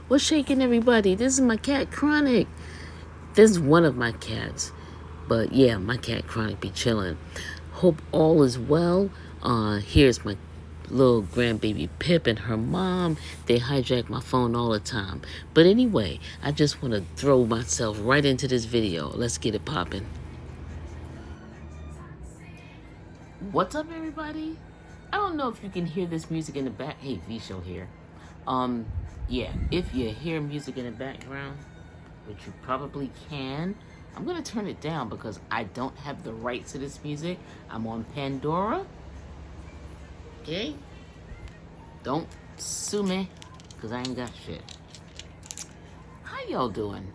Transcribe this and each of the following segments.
What's shaking, everybody? This is my cat Chronic. This is one of my cats. But yeah, my cat Chronic be chilling. Hope all is well. Here's my little grandbaby Pip and her mom. They hijack my phone all the time. But anyway, I just want to throw myself right into this video. Let's get it popping. What's up, everybody? I don't know if you can hear this music in the back. Hey, V-Show here. Yeah, if you hear music in the background, which you probably can, I'm gonna turn it down because I don't have the rights to this music. I'm on Pandora. Okay? Don't sue me, because I ain't got shit. How y'all doing?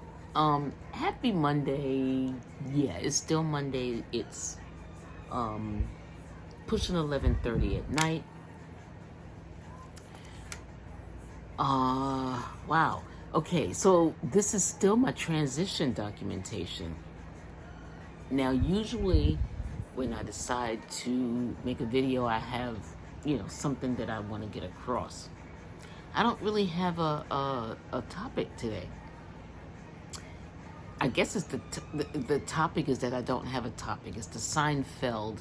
Happy Monday. Yeah, it's still Monday. It's pushing 11:30 at night. Wow. Okay, so this is still my transition documentation. Now, usually when I decide to make a video, I have, something that I want to get across. I don't really have a topic today. I guess it's the topic is that I don't have a topic. It's the Seinfeld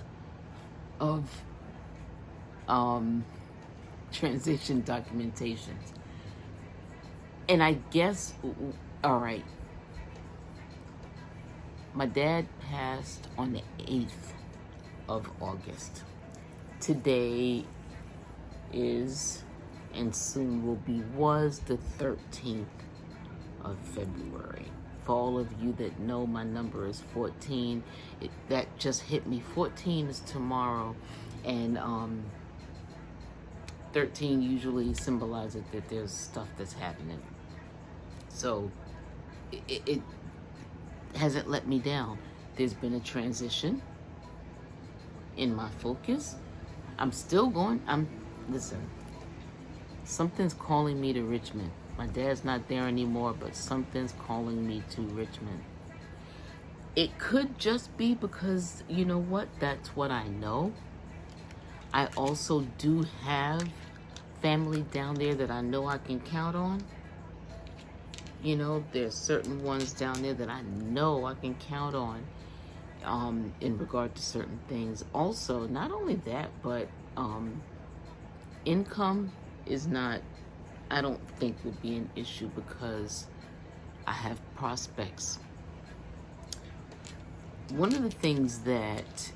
of transition documentations. And I guess, all right, my dad passed on the 8th of August. Today is, and soon will be, was the 13th of February. For all of you that know, my number is 14. That just hit me. 14 is tomorrow. And 13 usually symbolizes that there's stuff that's happening. So it hasn't let me down. There's been a transition in my focus. I'm still going. Listen, something's calling me to Richmond. My dad's not there anymore, but something's calling me to Richmond. It could just be because, you know what, that's what I know. I also do have family down there that I know I can count on. There's certain ones down there that I know I can count on in regard to certain things. Also, not only that, but income is not, I don't think would be an issue because I have prospects. One of the things that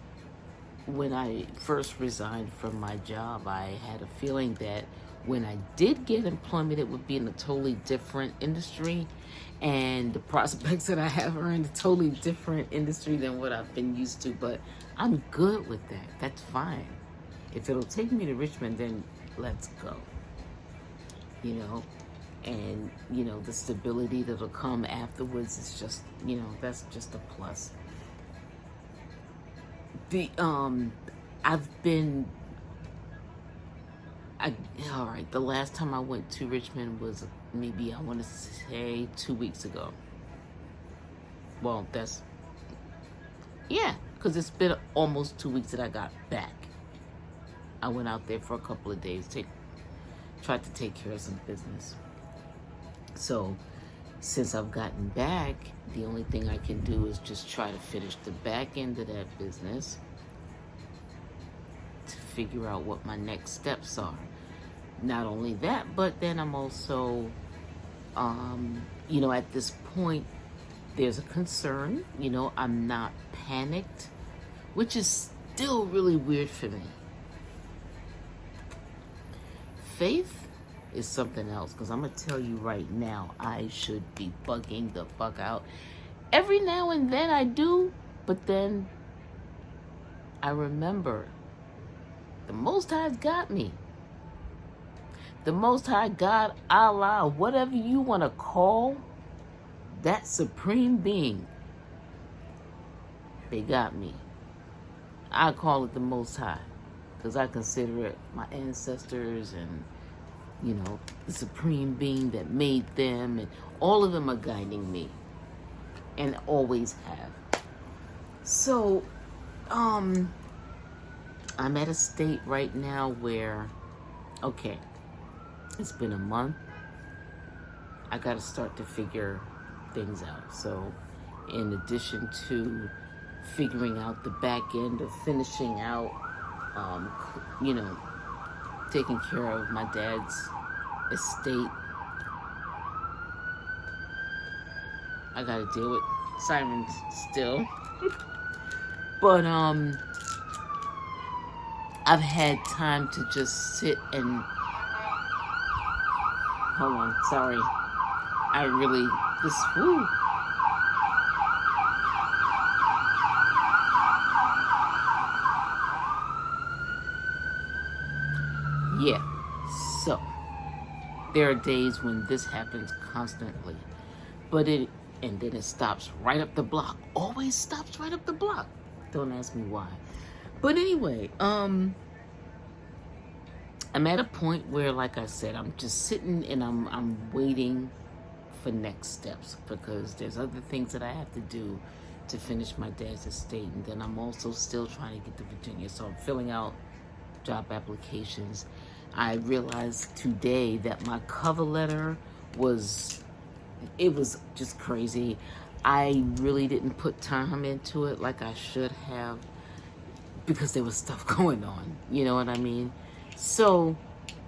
when I first resigned from my job, I had a feeling that when I did get employment, it would be in a totally different industry. And the prospects that I have are in a totally different industry than what I've been used to. But I'm good with that. That's fine. If it'll take me to Richmond, then let's go. And, the stability that'll come afterwards is just, that's just a plus. All right, the last time I went to Richmond was maybe, I want to say 2 weeks ago. Well, because it's been almost 2 weeks that I got back. I went out there for a couple of days, tried to take care of some business. So, since I've gotten back, the only thing I can do is just try to finish the back end of that business to figure out what my next steps are. Not only that, but then I'm also, at this point, there's a concern. I'm not panicked, which is still really weird for me. Faith is something else, because I'm going to tell you right now, I should be bugging the fuck out. Every now and then I do, but then I remember the Most High's got me. The Most High God, Allah, whatever you want to call that supreme being, they got me. I call it the Most High because I consider it my ancestors and, the supreme being that made them, and all of them are guiding me and always have. So, I'm at a state right now where, okay, it's been a month. I got to start to figure things out. So, in addition to figuring out the back end of finishing out, um, you know, taking care of my dad's estate, I got to deal with sirens still. But I've had time to just sit and hold on. Sorry, I really this. Woo. Yeah. So there are days when this happens constantly, but and then it stops right up the block. Always stops right up the block. Don't ask me why. But anyway, I'm at a point where, like I said, I'm just sitting and I'm waiting for next steps, because there's other things that I have to do to finish my dad's estate, and then I'm also still trying to get to Virginia. So I'm filling out job applications. I realized today that my cover letter was just crazy. I really didn't put time into it like I should have, because there was stuff going on, you know what I mean? So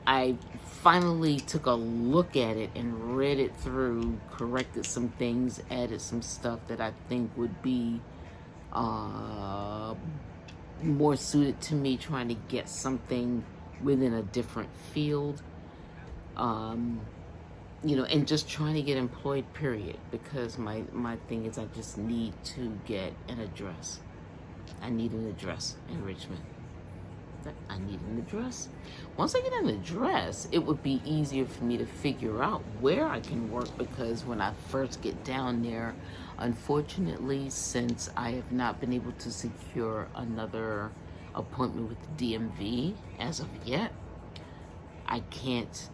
I finally took a look at it and read it through, corrected some things, added some stuff that I think would be more suited to me trying to get something within a different field. You know, and just trying to get employed, period, because my thing is I just need to get an address. I need an address in Richmond. I need an address. Once I get an address, it would be easier for me to figure out where I can work, because when I first get down there, unfortunately, since I have not been able to secure another appointment with the DMV as of yet, I can't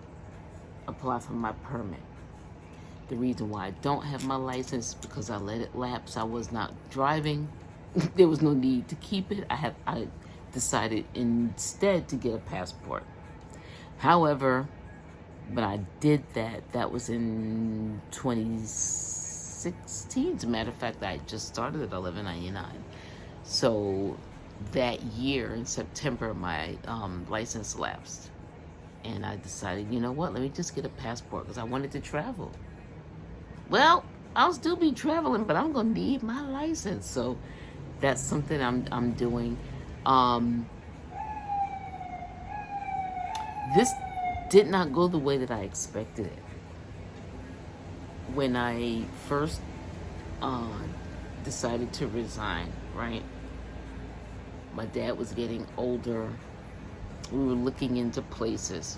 apply for my permit. The reason why I don't have my license is because I let it lapse. I was not driving. There was no need to keep it. I decided instead to get a passport. However, when I did that, that was in 2016. As a matter of fact, I just started at $11.99. So that year in September, my license lapsed. And I decided, you know what, let me just get a passport, because I wanted to travel. Well, I'll still be traveling, but I'm going to need my license. So that's something I'm doing. This did not go the way that I expected it. When I first decided to resign, right? My dad was getting older. We were looking into places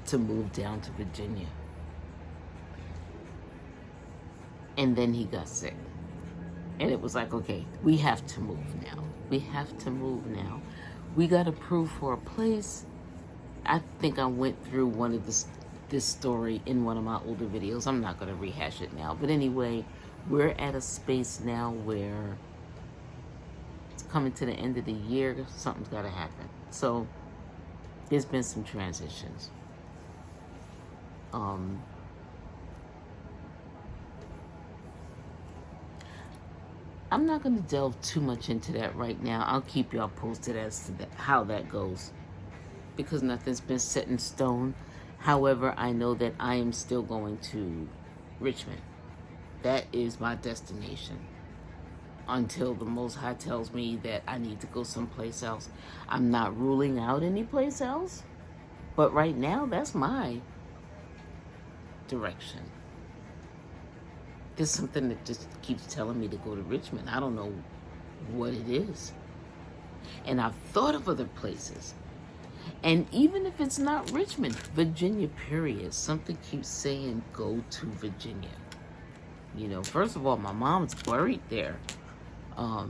to move down to Virginia. And then he got sick. And it was like, okay, we have to move now. We have to move now. We got approved for a place. I think I went through one of this story in one of my older videos. I'm not going to rehash it now. But anyway, we're at a space now where it's coming to the end of the year. Something's got to happen. So there's been some transitions. I'm not going to delve too much into that right now. I'll keep y'all posted as to how that goes, because nothing's been set in stone. However, I know that I am still going to Richmond. That is my destination until the Most High tells me that I need to go someplace else. I'm not ruling out any place else, but right now, that's my direction. There's something that just keeps telling me to go to Richmond. I don't know what it is. And I've thought of other places. And even if it's not Richmond, Virginia, period. Something keeps saying, go to Virginia. You know, first of all, my mom's buried there. My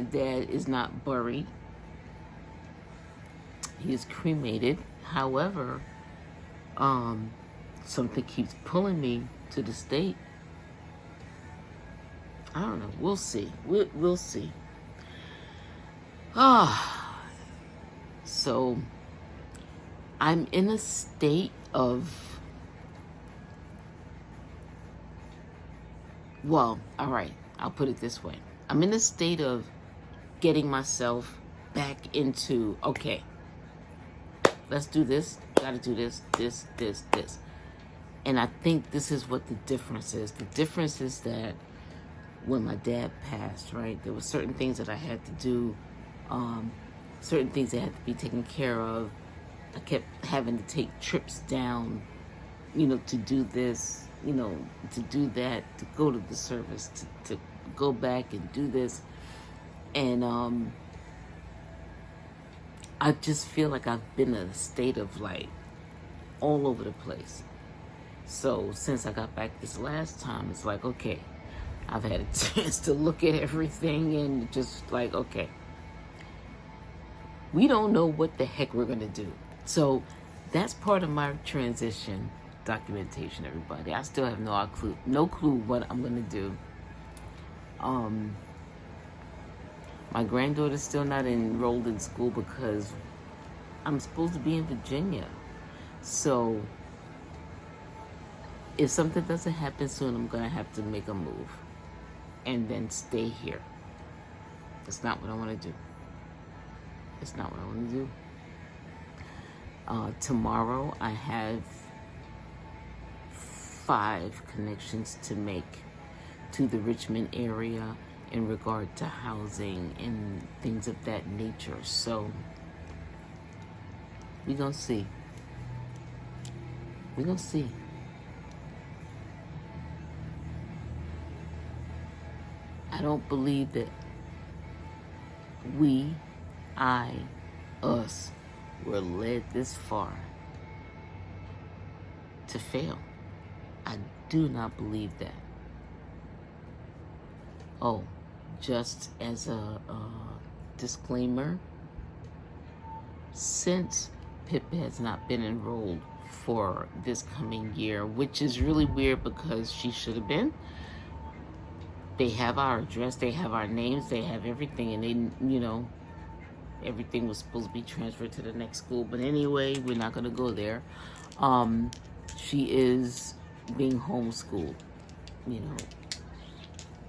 dad is not buried. He is cremated. However, something keeps pulling me to the state. I don't know. We'll see. We'll see. So I'm in a state of, well, all right, I'll put it this way. I'm in a state of getting myself back into, okay, let's do this, gotta do this, this. And I think this is what the difference is. The difference is that when my dad passed, right, there were certain things that I had to do, certain things that had to be taken care of. I kept having to take trips down, to do this, to do that, to go to the service, to go back and do this. And I just feel like I've been in a state of like all over the place. So since I got back this last time, it's like, okay, I've had a chance to look at everything and just like, okay, we don't know what the heck we're going to do. So that's part of my transition documentation, everybody. I still have no clue what I'm going to do. My granddaughter's still not enrolled in school because I'm supposed to be in Virginia. So if something doesn't happen soon, I'm going to have to make a move and then stay here. That's not what I want to do. It's not what I want to do. Tomorrow, I have 5 connections to make to the Richmond area in regard to housing and things of that nature. So we're going to see. We're going to see. I don't believe that us were led this far to fail. I do not believe that. Oh, just as a disclaimer, since Pip has not been enrolled for this coming year, which is really weird because she should have been. They have our address, they have our names, they have everything, and they, everything was supposed to be transferred to the next school. But anyway, we're not going to go there. She is being homeschooled,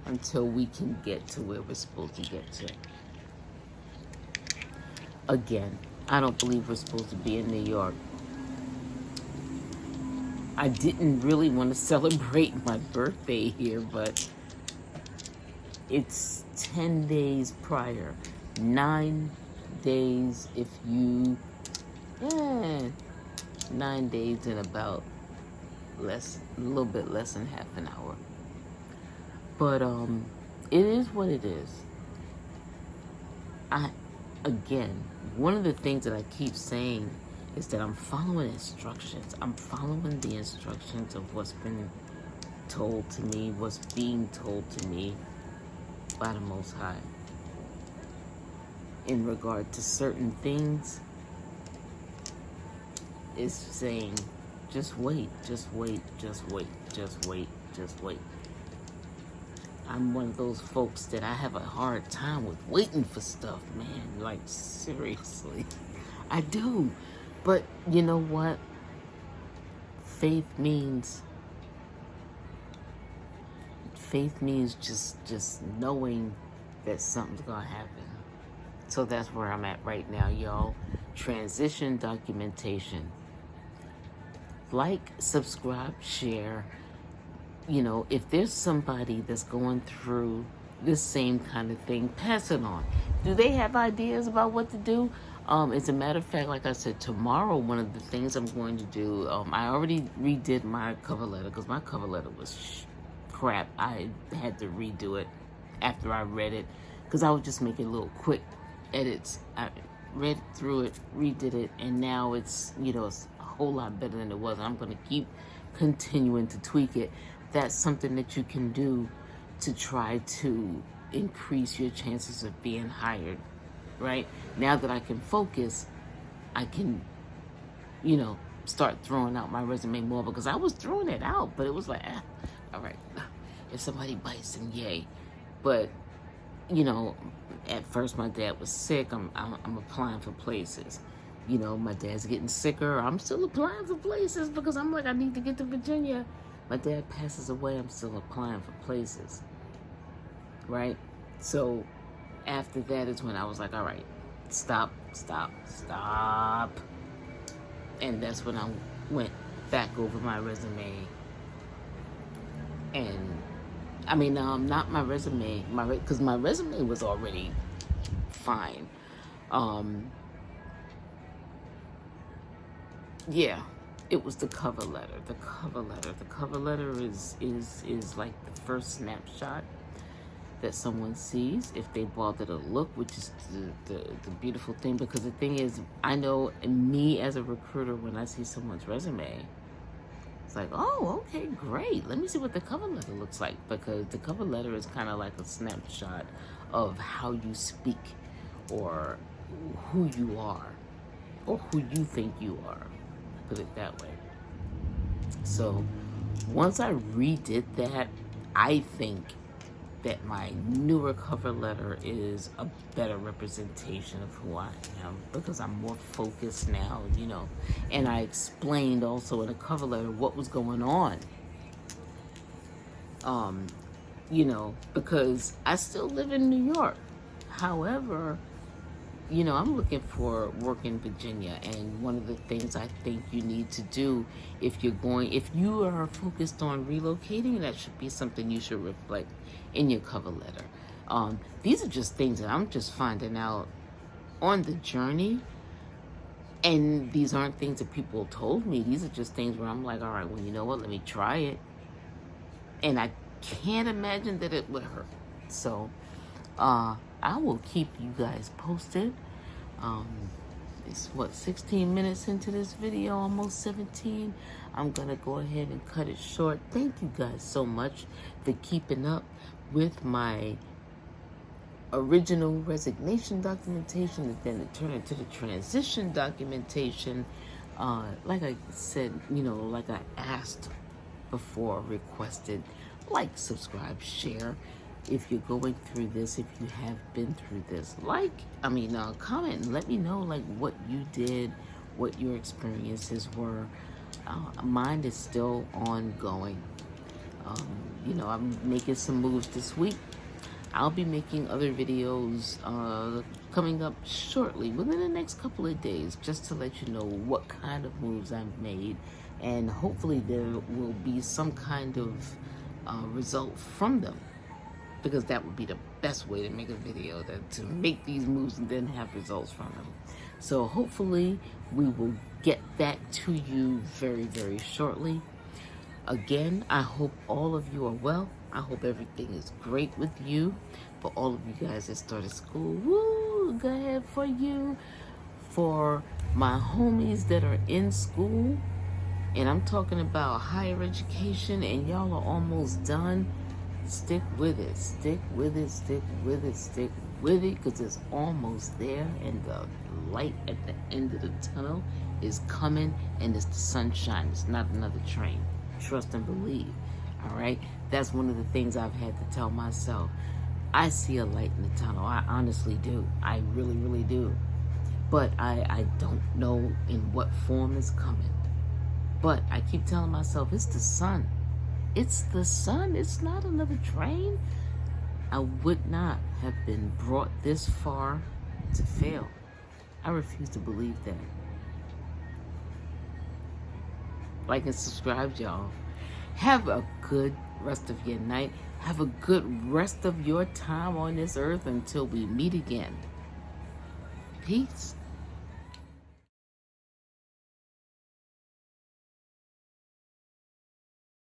until we can get to where we're supposed to get to. Again, I don't believe we're supposed to be in New York. I didn't really want to celebrate my birthday here, but it's 10 days prior. 9 days if you... 9 days in about a little bit less than half an hour. But it is what it is. Again, one of the things that I keep saying is that I'm following instructions. I'm following the instructions of what's been told to me, what's being told to me by the Most High. In regard to certain things, it's saying, just wait, just wait, just wait, just wait, just wait. I'm one of those folks that I have a hard time with waiting for stuff, man. Like, seriously. I do. But you know what? Faith means just knowing that something's gonna happen. So that's where I'm at right now, y'all. Transition documentation. Like, subscribe, share. If there's somebody that's going through this same kind of thing, pass it on. Do they have ideas about what to do? As a matter of fact, like I said, tomorrow, one of the things I'm going to do, I already redid my cover letter because my cover letter was crap. I had to redo it after I read it because I was just making little quick edits. I read through it, redid it, and now it's, it's a whole lot better than it was. I'm going to keep continuing to tweak it. That's something that you can do to try to increase your chances of being hired, right? Now that I can focus, I can, start throwing out my resume more because I was throwing it out, but it was like, all right, if somebody bites, then yay. But, at first my dad was sick. I'm applying for places. You know, my dad's getting sicker. I'm still applying for places because I'm like, I need to get to Virginia. My dad passes away. I'm still applying for places. Right? So after that is when I was like, all right, stop. And that's when I went back over my resume. And I mean, not my resume, because my resume was already fine. Yeah, it was the cover letter. The cover letter is like the first snapshot that someone sees if they bother to look, which is the beautiful thing. Because the thing is, I know me as a recruiter, when I see someone's resume, it's like, oh, okay, great. Let me see what the cover letter looks like, because the cover letter is kind of like a snapshot of how you speak, or who you are, or who you think you are. Put it that way. So once I redid that, I think that my newer cover letter is a better representation of who I am, because I'm more focused now, you know. And I explained also in the cover letter what was going on, you know, because I still live in New York. However, you know, I'm looking for work in Virginia, and one of the things I think you need to do if you are focused on relocating, that should be something you should reflect in your cover letter. These are just things that I'm just finding out on the journey, and these aren't things that people told me. These are just things where I'm like, all right, well, you know what, let me try it, and I can't imagine that it would hurt. So I will keep you guys posted. It's 16 minutes into this video, almost 17. I'm gonna go ahead and cut it short. Thank you guys so much for keeping up with my original resignation documentation, and then it turned into the transition documentation. Like I said, you know, like I asked before, requested, like, subscribe, share. If you're going through this, if you have been through this, comment and let me know, like, what you did, what your experiences were. Mine is still ongoing. You know, I'm making some moves this week. I'll be making other videos coming up shortly, within the next couple of days, just to let you know what kind of moves I've made, and hopefully there will be some kind of result from them, because that would be the best way to make a video, to make these moves and then have results from them. So hopefully we will get that to you very, very shortly. Again, I hope all of you are well. I hope everything is great with you. For all of you guys that started school, woo, go ahead for you. For my homies that are in school, and I'm talking about higher education, and y'all are almost done, stick with it, because it's almost there, and the light at the end of the tunnel is coming, and it's the sunshine. It's not another train. Trust and believe. All right, that's one of the things I've had to tell myself. I see a light in the tunnel. I honestly do. I really, really do. But I don't know in what form it's coming. But I keep telling myself, it's the sun. It's the sun. It's not another train. I would not have been brought this far to fail. I refuse to believe that. Like and subscribe, y'all. Have a good rest of your night. Have a good rest of your time on this earth until we meet again. Peace.